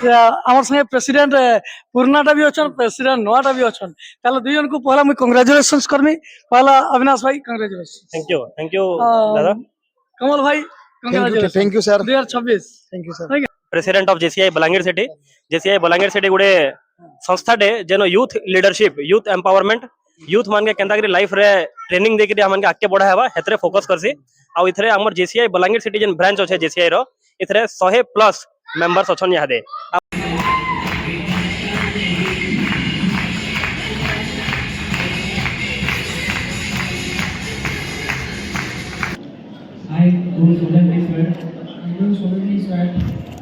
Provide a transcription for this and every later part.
आमर संगे प्रेसिडेंट पुरानाटा भी अच्छा प्रेसिडेंट नुआटा भी अच्छा ताले दुई जन को पहला मुझे कंग्रेचुलेशंस करमी पहला अविनाश भाई कंग्रेचुलेशन थैंक यू दादा। कमल भाई congratulation thank you sir 2026 thank you sir president of JCI Balangir city गुड़े संस्थाटे जेनो youth leadership youth empowerment youth मान के केंता लाइफ रे ट्रेनिंग देके हमन के आगे बढ़ा है हेतरे फोकस करसी आ इथरे हमर जेसीआई बलांगीर सिटी जेन ब्रांच अछि जेसीआई रो इथरे 100+ मेंबर्स अछन यहां दे। I do solemnly swear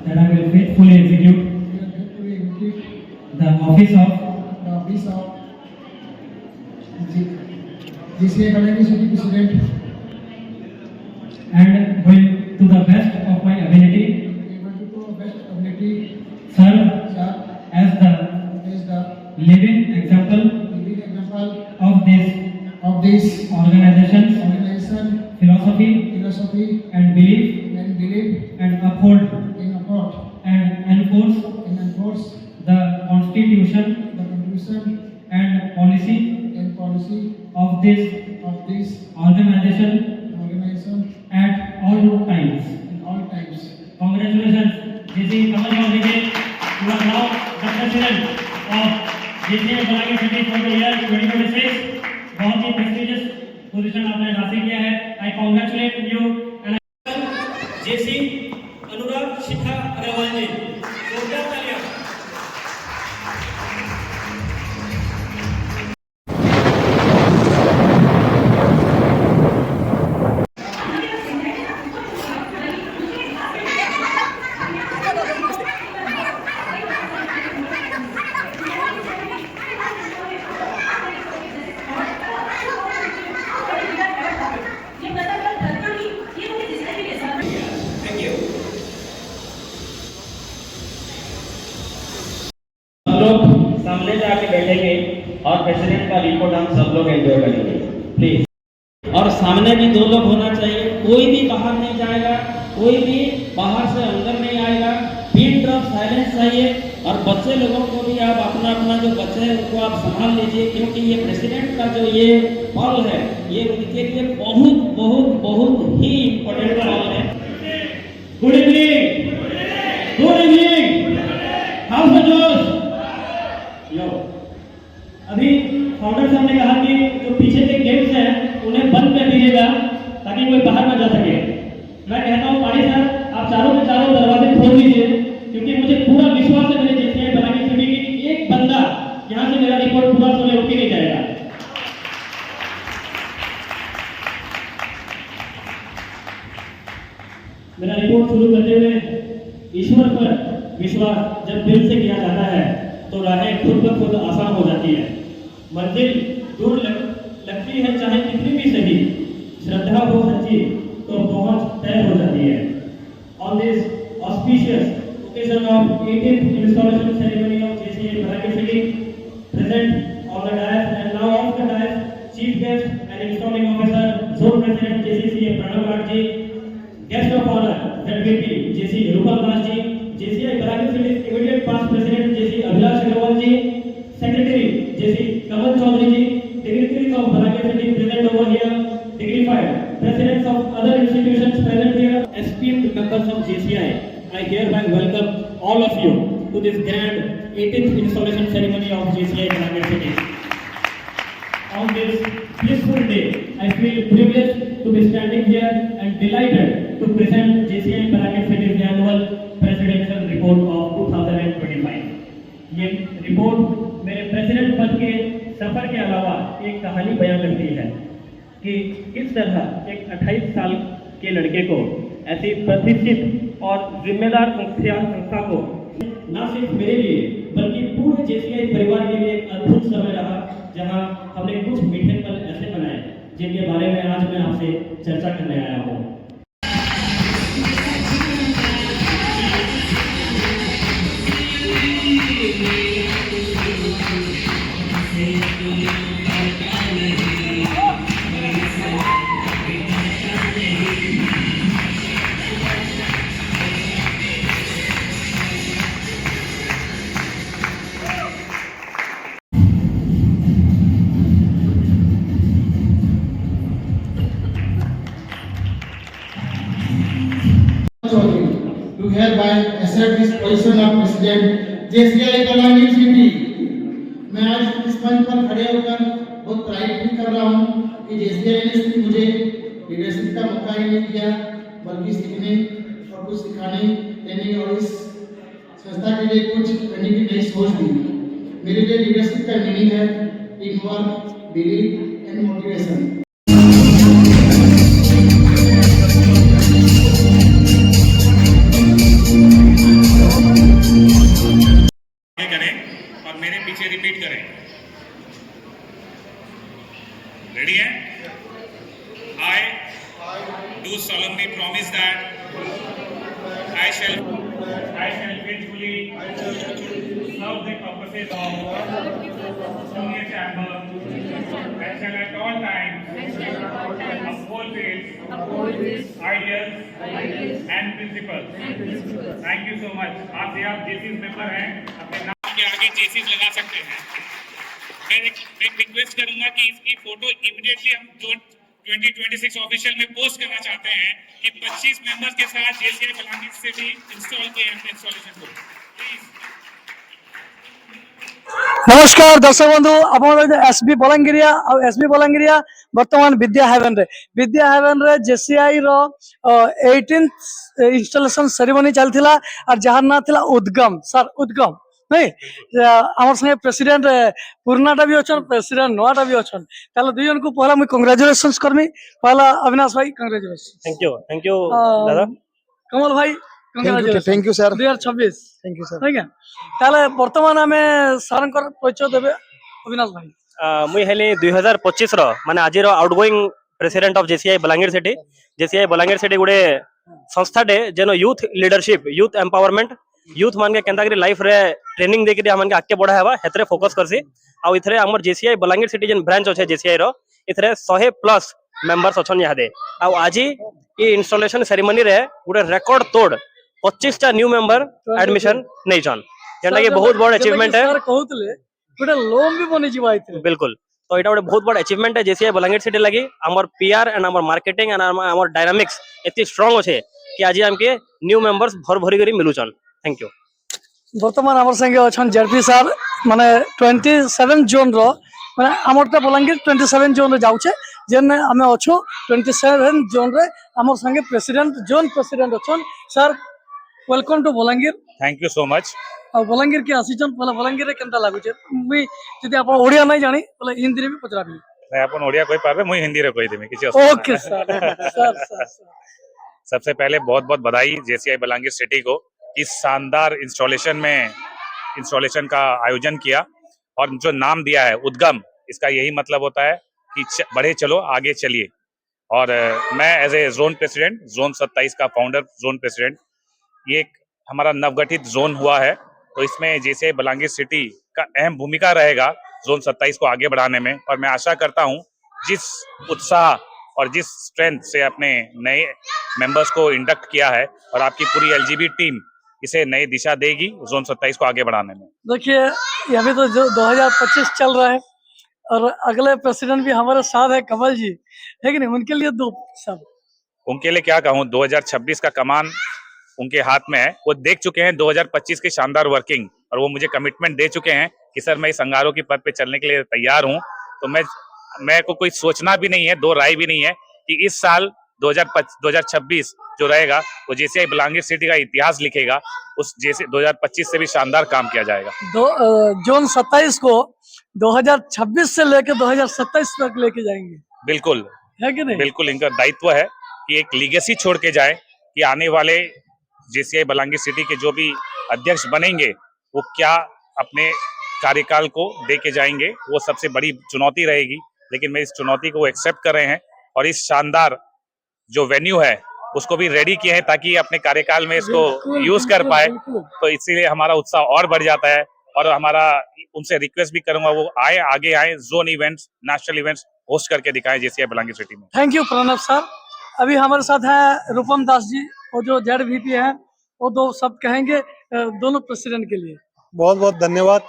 that I will faithfully execute the office of GCI Balanger City President and will to the best of my ability serve as the living example of this organization's philosophy and belief and uphold and enforce the constitution and policy of this organization at all times. Congratulations, JC Kamal Chaudhary, you are now the president of JCI Balanger City for the year 2026. बहुत ही prestigious position आपने हासिल किया है. I congratulate you and JC अनुराग शिखा अग्रवाल जी. जोरदार तालियां. लोग सामने जाके बैठेंगे और प्रेसिडेंट का रिपोर्ट हम सब लोग एंजॉय करेंगे प्लीज। और सामने भी 2 लोग होना चाहिए, कोई भी बाहर नहीं जाएगा, कोई भी बाहर से अंदर नहीं आएगा, पिन ड्रॉप साइलेंस चाहिए। और बच्चे लोगों को भी आप अपना अपना जो बच्चे हैं उनको आप संभाल लीजिए, क्योंकि ये प्रेसिडेंट का जो ये पल है ये उनके लिए बहुत बहुत बहुत ही इम्पोर्टेंट पल है। Good evening, good evening, house में जोश। अभी फाउंडर साहब ने कहा कि जो पीछे के गेट्स हैं उन्हें बंद कर दीजिएगा ताकि कोई बाहर ना जा सके। मैं कहता हूँ पानी सर आप चारों के चारों दरवाजे खोल दीजिए, क्योंकि मुझे पूरा विश्वास है मेरे जेसीआई बलांगीर सिटी की एक बंदा यहाँ से मेरा रिपोर्ट पूरा सुने रुक नहीं जाएगा। मेरा रिपोर्ट शुरू करते हुए ईश्वर पर विश्वास जब दिल से किया जाता है तो राहें खुद ब खुद आसान हो जाती है। मंजिल दूर लगती है चाहे कितनी भी सही, श्रद्धा हो सच्ची तो पहुंच तय हो जाती है। On this auspicious occasion of 18th installation ceremony of JCI Balanger City, present on the dais and now off the dais, chief guest and installing officer, zone president JCCA Pranav Raj ji, guest of honor ZVP JC Rupal Das ji, JCI Balanger City's immediate past president JC Abhilash Agarwal ji, secretary JC Kamal Chaudhary ji, dignitaries of Balanger City present over here, dignified presidents of other institutions present here, esteemed members of JCI, I hereby welcome all of you to this grand 18th installation ceremony of JCI Balanger City. On this blissful day, I feel privileged to be standing here and delighted to present JCI Balanger City's annual presidential report of 2025. ये report मेरे president पद के सफर के अलावा एक कहानी बयां करती है कि किस तरह एक 28 साल के लड़के को ऐसी प्रतिष्ठित और जिम्मेदार संस्था को न सिर्फ मेरे लिए बल्कि पूरे जेसीआई परिवार के लिए एक अद्भुत समय रहा, जहां हमने कुछ मीठे पल ऐसे बनाए जिनके बारे में आज मैं आपसे चर्चा करने आया हूँ। to hereby accept this position of President JCI Balangir city. मैं आज इस मंच पर खड़े होकर बहुत प्राइड फील कर रहा हूँ कि JCI ने सिर्फ मुझे लीडरशिप का मौका ही नहीं दिया, बल्कि सीखने और कुछ सिखाने देने और इस संस्था के लिए कुछ करने की नई सोच दी। मेरे लिए लीडरशिप का मीनिंग है team work, believe and motivation. करें और मेरे पीछे रिपीट करें। रेडी है? I do solemnly promise that I shall faithfully serve the purposes of Junior Chamber and shall at all times uphold its ideals and principles. Thank you so much. आप JC's member हैं, अपने नाम के आगे JC's लगा सकते हैं। मैं एक रिक्वेस्ट करूंगा कि इसकी फोटो इमीडिएटली हम जो 2026 ऑफिशियल में पोस्ट करना चाहते हैं कि 25 मेंबर्स के साथ JCI बलांगीर सिटी इंस्टॉल किए हैं अपने इंस्टॉलेशन को। प्लीज। नमस्कार दर्शक बंधु, आप एसबी बलांगीरिया और एसबी बलांगीरिया बर्तमान विद्या हेवन रे JCI रो 18th इंस्टॉलेशन सेरेमनी चलथिला और जहार ना थिला उद्गम सर उद्गम नहीं आमर संगे प्रेसिडेंट पुरनाटा भी अछन, प्रेसिडेंट नोआटा भी अछन। ताले दुई जन को पहला मैं कांग्रेचुलेशंस करमी। पहला अविनाश भाई कांग्रेचुलेशंस। थैंक यू दादा। कमल भाई congratulations. Thank you sir. 2026 thank you sir. ठीक है। ताले वर्तमान हमें सारंकर परिचय देबे अविनाश भाई। मुई हेली 2025 रो माने आज रो outgoing president of JCI Balangir city. JCI Balangir city गुडे संस्था डे जेनो youth leadership, youth empowerment, youth मान के केंता लाइफ रे ट्रेनिंग देके हमन के आके बढ़ा हेबा हेतरे फोकस करसी। आ इथरे हमर JCI बलांगीर सिटी जन ब्रांच अछि JCI रो इथरे 100+ मेंबर्स अछन यादे। आ आज ई इंस्टॉलेशन सेरेमनी रे गुडे रिकॉर्ड तोड़ 25 टा न्यू मेंबर एडमिशन नै छन, जेंटा के बहुत बड़ अचीवमेंट है। सर कहउतले गुडे लोन भी बनि जिबा इथरे। बिल्कुल, तो एटा बहुत बड़ अचीवमेंट है JCI बलांगीर सिटी लगी। हमर PR एंड हमर मार्केटिंग एंड हमर डायनामिक्स एति स्ट्रांग अछि कि आज हमके न्यू मेंबर्स भर भरी करी मिलुछन। Thank you. वर्तमान आमर संगे अछन जेडपी सर माने 27 जोन रो माने हमरटा बलांगीर 27 जोन रे जाउछे, जेने हमें अछु 27 जोन रे हमर संगे जोन प्रेसिडेंट अछन। Sir welcome to Balangir. Thank you so much. आ बलांगीर के आसीचन पहला बलांगीर रे केनता लागुछे मुई जदि आप ओडिया नै जानी पहले हिंदी रे भी पचराबी। मैं अपन ओडिया कोई पाबे, मुई हिंदी रे कोई देमे किछि असुविधा ओके सर। सबसे पहले बहुत बहुत बधाई JCI बलांगीर सिटी को इस शानदार इंस्टॉलेशन का आयोजन किया। और जो नाम दिया है उद्गम, इसका यही मतलब होता है कि बढ़े चलो आगे चलिए। और मैं as a zone president, zone 27 का फाउंडर जोन प्रेसिडेंट, ये एक हमारा नवगठित जोन हुआ है, तो इसमें JCI बलांगीर सिटी का अहम भूमिका रहेगा जोन 27 को आगे बढ़ाने में। और मैं आशा करता हूं जिस उत्साह और जिस स्ट्रेंथ से अपने नए मेंबर्स को इंडक्ट किया है और आपकी पूरी LGB टीम इसे नई दिशा देगी जोन 27 को आगे बढ़ाने में। देखिए अभी तो जो 2025 चल रहा है और अगले प्रेसिडेंट भी हमारे साथ है कमल जी, है कि नहीं? उनके लिए दो सब उनके लिए क्या कहूँ, 2026 का कमान उनके हाथ में है। वो देख चुके हैं 2025 की शानदार वर्किंग और वो मुझे कमिटमेंट दे चुके हैं कि सर मैं इस अंगारों की पद पे चलने के लिए तैयार हूँ। तो मैं को कोई सोचना भी नहीं है, दो राय भी नहीं है कि इस साल 2026 जो रहेगा वो JCI बलांगीर सिटी का इतिहास लिखेगा। उस जैसे 2025 से भी शानदार काम किया जाएगा। जोन 27 को 2026 से लेकर 2027 तक लेके जाएंगे। बिल्कुल, है कि नहीं? बिल्कुल इनका दायित्व है कि एक लीगेसी छोड़ के जाए कि आने वाले JCI बलांगीर सिटी के जो भी अध्यक्ष बनेंगे वो क्या अपने कार्यकाल को दे के जाएंगे, वो सबसे बड़ी चुनौती रहेगी। लेकिन मैं इस चुनौती को एक्सेप्ट कर रहे हैं और इस शानदार जो वेन्यू है उसको भी रेडी किए हैं ताकि अपने कार्यकाल में इसको यूज कर पाए। तो इसीलिए हमारा उत्साह और बढ़ जाता है और हमारा उनसे रिक्वेस्ट भी करूंगा वो आगे आए, zone events, national events host करके दिखाएं JCI बलांगीर सिटी में। Thank you Pranav sir. अभी हमारे साथ है रूपम दास जी और जो ZVP है वो दो सब कहेंगे दोनों प्रेसिडेंट के लिए। बहुत बहुत धन्यवाद।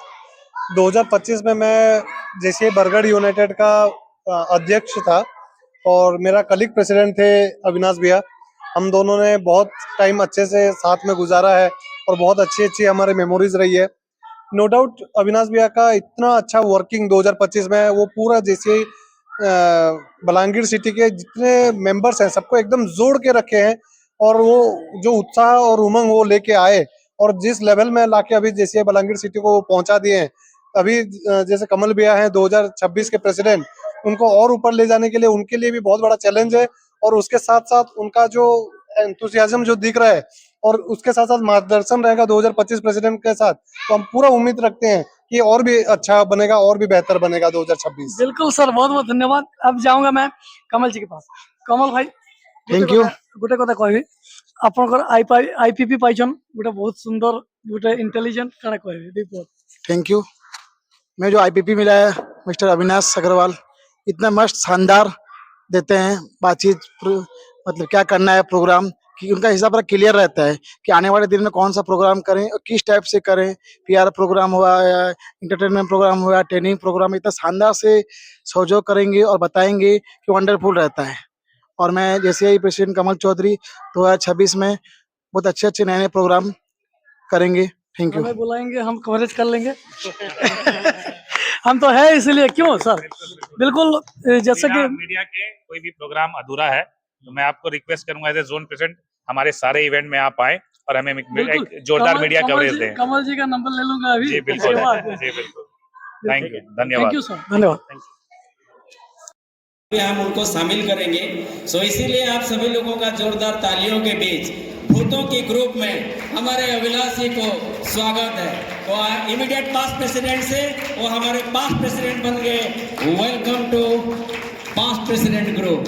2025 में मैं JCI बरगढ़ यूनाइटेड का अध्यक्ष था और मेरा कलीग प्रेसिडेंट थे अविनाश भैया। हम दोनों ने बहुत टाइम अच्छे से साथ में गुजारा है और बहुत अच्छी अच्छी हमारी मेमोरीज रही है। नो डाउट अविनाश भैया का इतना अच्छा वर्किंग 2025 में वो पूरा जैसे बलांगीर सिटी के जितने मेंबर्स हैं सबको एकदम जोड़ के रखे हैं और वो जो उत्साह और उमंग वो लेके आए और जिस लेवल में लाके अभी जैसे बलांगीर सिटी को पहुंचा दिए हैं। अभी जैसे कमल भैया हैं 2026 के प्रेसिडेंट, उनको और ऊपर ले जाने के लिए उनके लिए भी बहुत बड़ा चैलेंज है और उसके साथ साथ उनका जो एंथुसियाज्म जो दिख रहा है और उसके साथ साथ मार्गदर्शन रहेगा 2025 प्रेसिडेंट के साथ, तो हम पूरा उम्मीद रखते हैं कि और भी अच्छा बनेगा और भी बेहतर बनेगा 2026। बिल्कुल सर, बहुत बहुत धन्यवाद। अब जाऊंगा मैं कमल जी के पास। कमल भाई, Thank you. गोटे कथा कहबी आपनकर आईपीपी पाइछन गोटे बहुत सुंदर गोटे इंटेलिजेंट काना कहबी रिपोर्ट। Thank you. मैं जो आईपीपी मिला है मिस्टर अविनाश अग्रवाल इतना मस्त शानदार देते हैं बातचीत मतलब क्या करना है प्रोग्राम कि उनका हिसाब बड़ा क्लियर रहता है कि आने वाले दिन में कौन सा प्रोग्राम करें और किस टाइप से करें। पीआर प्रोग्राम हुआ या इंटरटेनमेंट प्रोग्राम हुआ, ट्रेनिंग प्रोग्राम, इतना शानदार से सहयोग करेंगे और बताएंगे कि वंडरफुल रहता है। और मैं जैसे ही प्रेसिडेंट कमल चौधरी 2026 में बहुत अच्छे अच्छे नए नए प्रोग्राम करेंगे। Thank you. हमें बुलाएंगे, हम कवरेज कर लेंगे। हम तो है इसलिए, क्यों सर? बिल्कुल, जैसे कि मीडिया के कोई भी प्रोग्राम अधूरा है तो मैं आपको रिक्वेस्ट करूंगा एज ए जोन प्रेसिडेंट हमारे सारे इवेंट में आप आए और हमें एक जोरदार मीडिया कवरेज दें। कमल जी का नंबर ले लूंगा अभी। जी बिल्कुल, जी बिल्कुल। थैंक यू, धन्यवाद। थैंक यू सर, धन्यवाद। हम उनको शामिल करेंगे। सो इसीलिए आप सभी लोगों का जोरदार तालियों के बीच भूतों के ग्रुप में हमारे अविनाश जी को स्वागत है। वो इमीडिएट पास्ट प्रेसिडेंट से वो हमारे पास्ट प्रेसिडेंट बन गए। Welcome to past president group.